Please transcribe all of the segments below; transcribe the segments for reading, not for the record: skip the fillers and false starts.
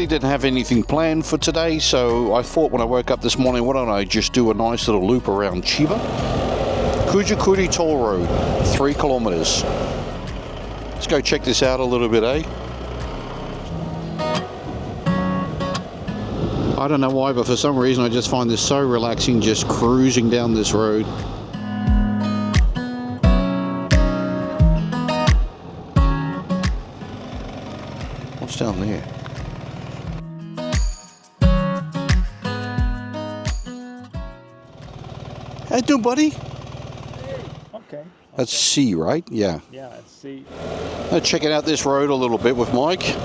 really didn't have anything planned for today, so I thought when I woke up this morning, why don't I just do a nice little loop around Chiba. Kujikuri Toll Road, 3 kilometers. Let's go check this out a little bit, eh? I don't know why, but for some reason I just find this so relaxing, just cruising down this road. What's down there? How you doing, buddy? Okay. That's C, right? Yeah. Yeah, that's C. Checking out this road a little bit with Mike.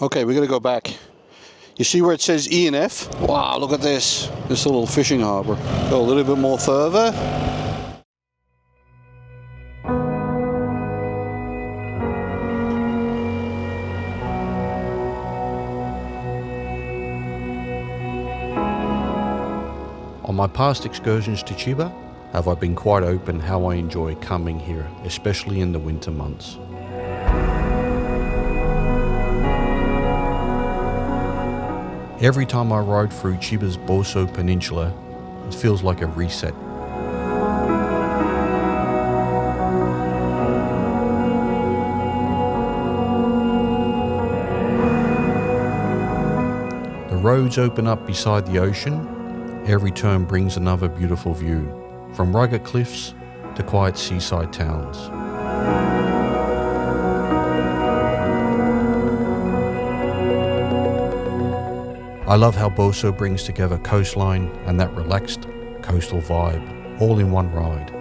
Okay, we're gonna go back. You see where it says E and F? Wow, look at this. This little fishing harbor. Go a little bit more further. On my past excursions to Chiba, have I been quite open how I enjoy coming here, especially in the winter months. Every time I ride through Chiba's Bōsō Peninsula, it feels like a reset. The roads open up beside the ocean. Every turn brings another beautiful view, from rugged cliffs to quiet seaside towns. I love how Bōsō brings together coastline and that relaxed coastal vibe, all in one ride.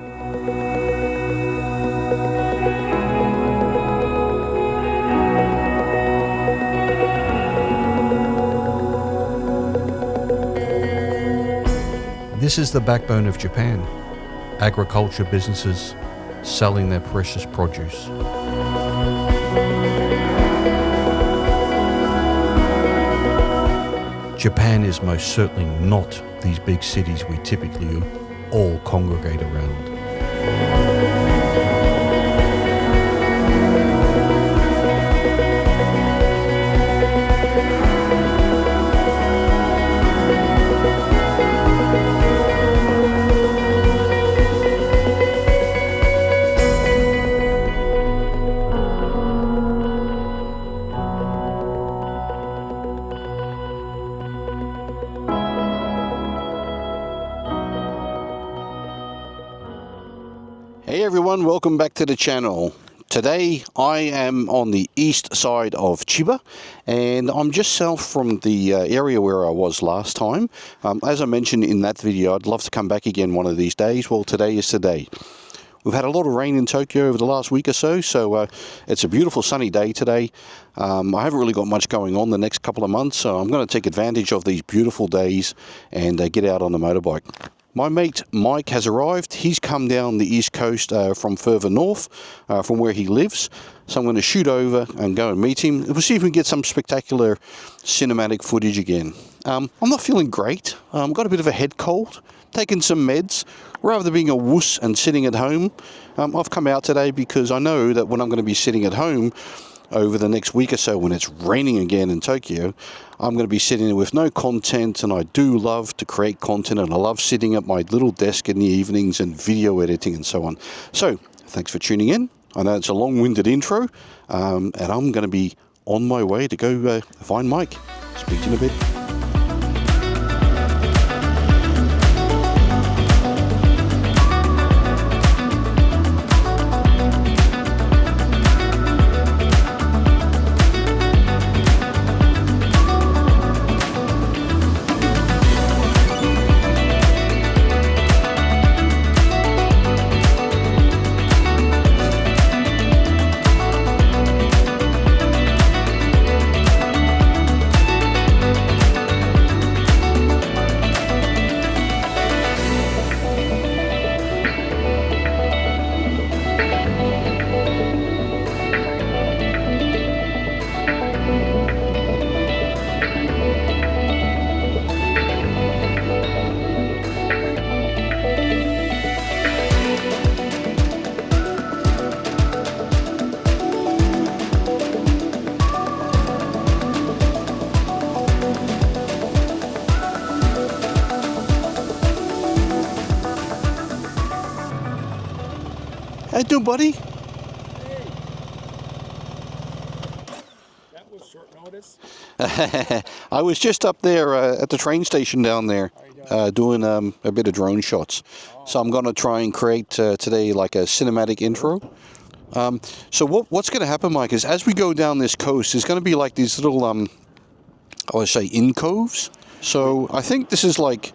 This is the backbone of Japan, agriculture businesses selling their precious produce. Japan is most certainly not these big cities we typically all congregate around. Hey everyone, welcome back to the channel. Today I am on the east side of Chiba and I'm just south from the area where I was last time. As I mentioned in that video, I'd love to come back again one of these days. Well, today is today. We've had a lot of rain in Tokyo over the last week or so, so it's a beautiful sunny day today. I haven't really got much going on the next couple of months, so I'm going to take advantage of these beautiful days and get out on the motorbike. My mate Mike has arrived. He's come down the east coast from further north, from where he lives. So I'm going to shoot over and go and meet him. We'll see if we can get some spectacular cinematic footage again. I'm not feeling great. I've got a bit of a head cold. Taking some meds. Rather than being a wuss and sitting at home, I've come out today because I know that when I'm going to be sitting at home over the next week or so when it's raining again in Tokyo, I'm going to be sitting there with no content, and I do love to create content and I love sitting at my little desk in the evenings and video editing and so on. So thanks for tuning in. I know it's a long-winded intro, and I'm going to be on my way to go find Mike. Speak to you in a bit. How you doing, buddy? That was short notice. I was just up there at the train station down there doing a bit of drone shots. So I'm going to try and create today like a cinematic intro. So what's going to happen, Mike, is as we go down this coast, there's going to be like these little, I would say, in coves. So I think this is like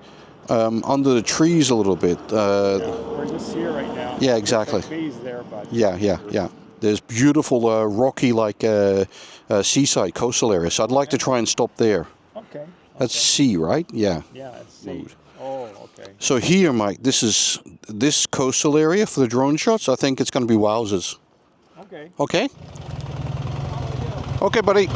under the trees a little bit. We're just here right now. Yeah, exactly. There's like trees there, but Yeah. There's beautiful rocky like seaside coastal area. So I'd like to try and stop there. Okay. That's sea, right? Yeah. Yeah, it's sea. Oh, okay. So here, Mike, this coastal area for the drone shots. I think it's going to be wowzers. Okay. Okay? Okay, buddy.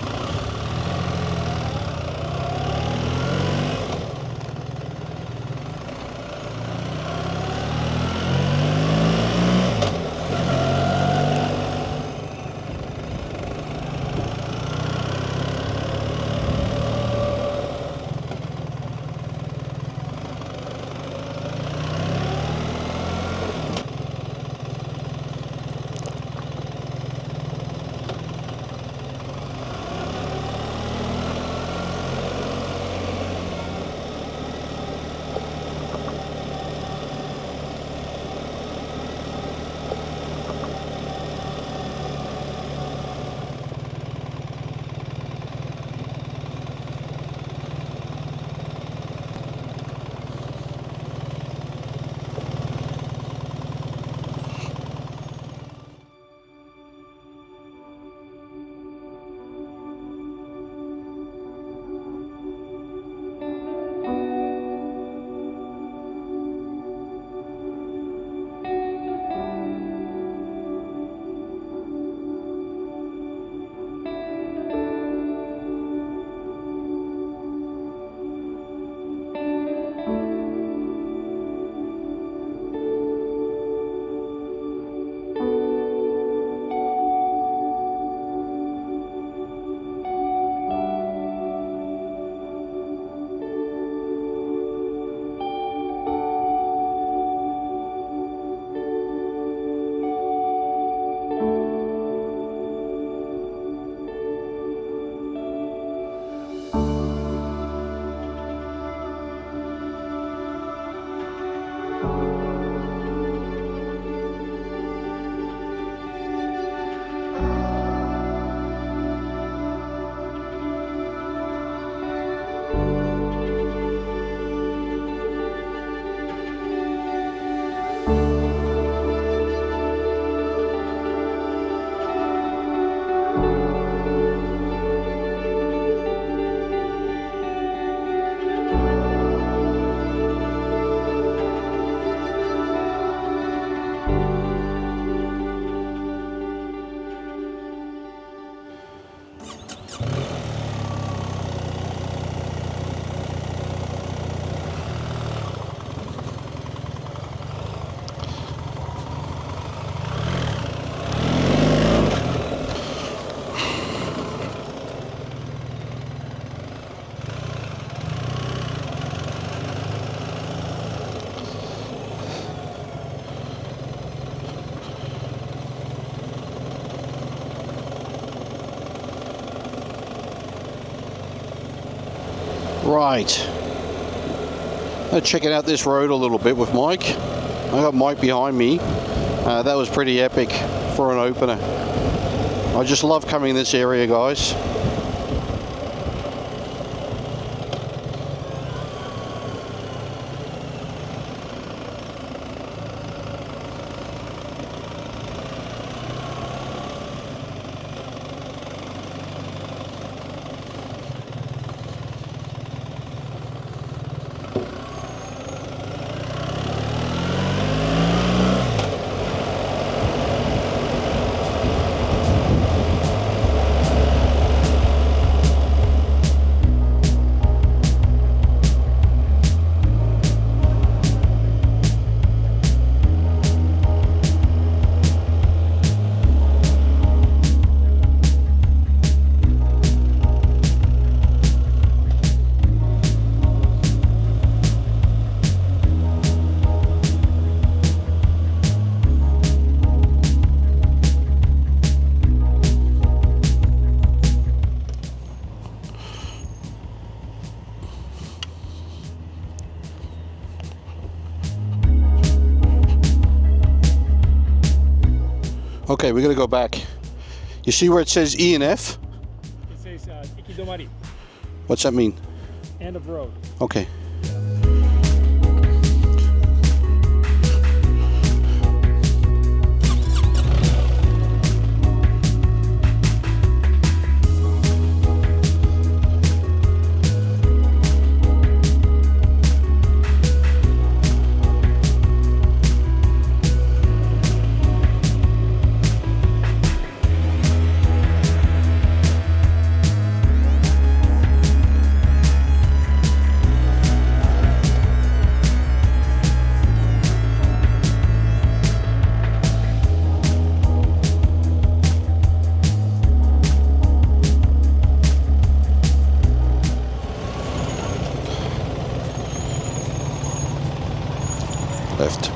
Right. Checking out this road a little bit with Mike. I got Mike behind me. That was pretty epic for an opener. I just love coming in this area, guys. Okay, we're gonna go back. You see where it says E and F? It says ikidomari, What's that mean? end of road. Okay. Left.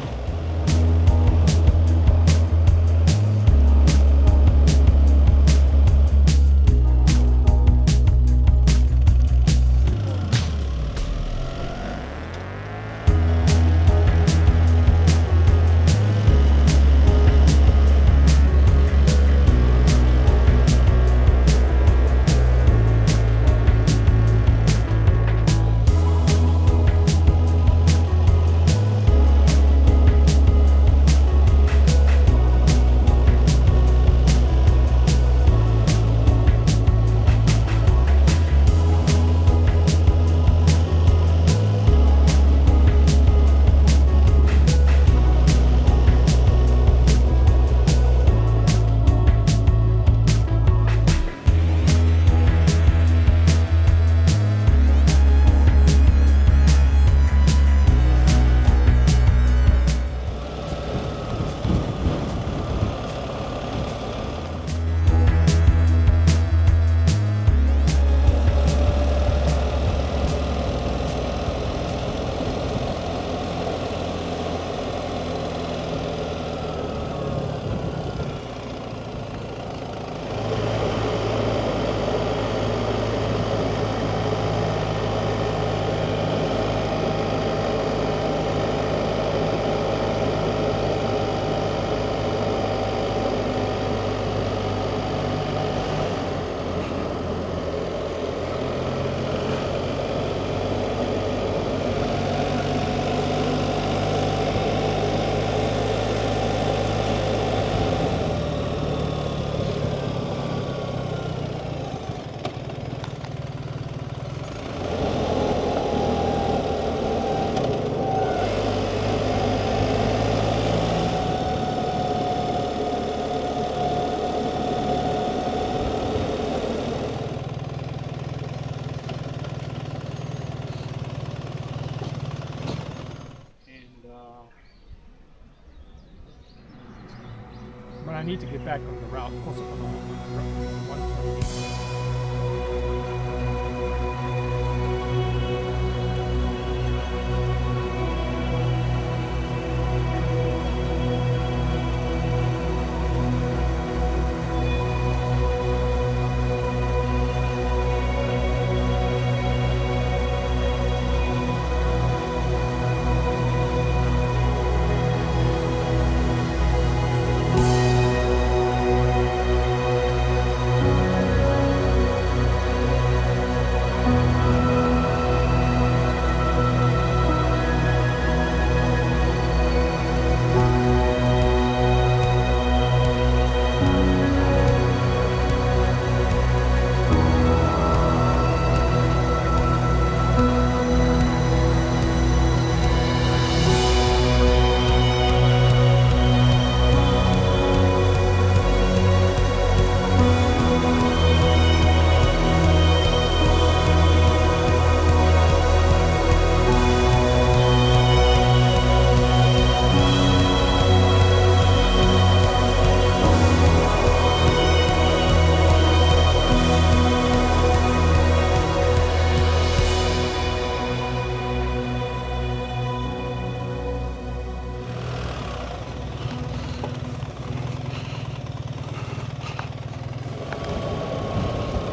But I need to get back on the route. Also on the 128.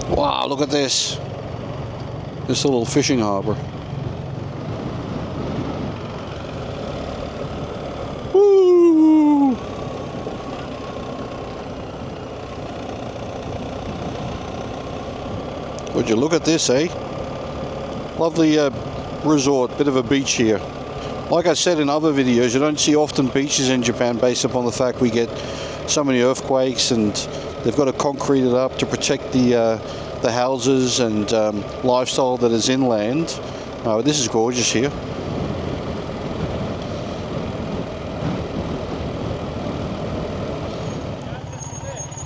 Wow, look at this. This little fishing harbor. Woo! Would you look at this, eh? Lovely resort, bit of a beach here. Like I said in other videos, you don't see often beaches in Japan based upon the fact we get so many earthquakes, and they've got to concrete it up to protect the houses and lifestyle that is inland. This is gorgeous here.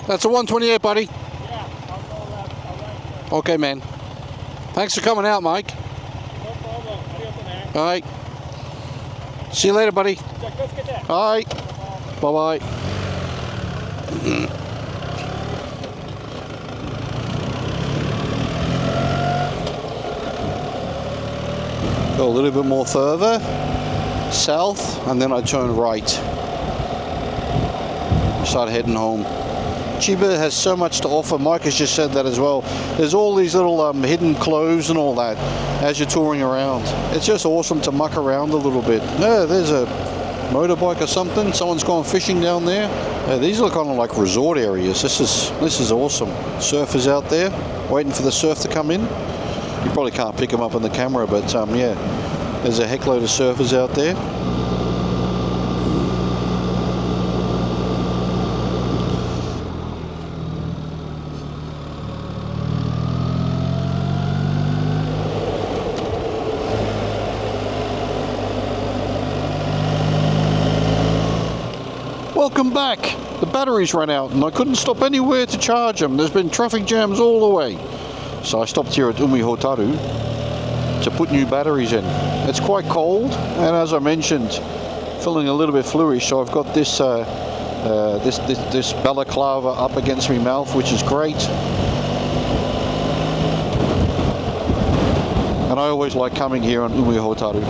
That's a 128, buddy. Yeah, I'll go left. I'll right. Okay, man. Thanks for coming out, Mike. No problem. Arigato, man. All right. See you later, buddy. All right. Bye-bye. Go a little bit more further south, and then I turn right. Start heading home. Chiba has so much to offer. Mike has just said that as well. There's all these little hidden clothes and all that as you're touring around. It's just awesome to muck around a little bit. Yeah, there's a motorbike or something. Someone's gone fishing down there. These are kind of like resort areas. This is awesome. Surfers out there waiting for the surf to come in. You probably can't pick them up on the camera, but yeah, there's a heckload of surfers out there. Welcome back. The batteries ran out and I couldn't stop anywhere to charge them. There's been traffic jams all the way. So I stopped here at Umihotaru to put new batteries in. It's quite cold, and as I mentioned, feeling a little bit fluish, so I've got this this balaclava up against my mouth, which is great. And I always like coming here on Umihotaru.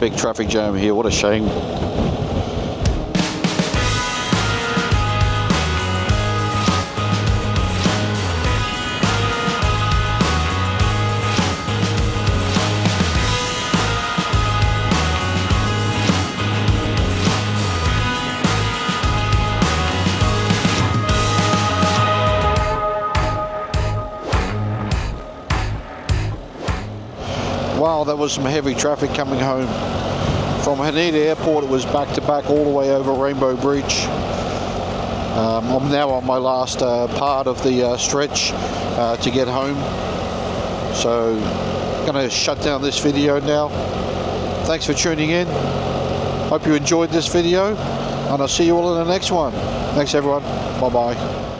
Big traffic jam here, what a shame. Wow, that was some heavy traffic coming home. From Haneda Airport, it was back to back all the way over Rainbow Bridge. I'm now on my last part of the stretch to get home. So I'm going to shut down this video now. Thanks for tuning in. Hope you enjoyed this video, and I'll see you all in the next one. Thanks everyone. Bye bye.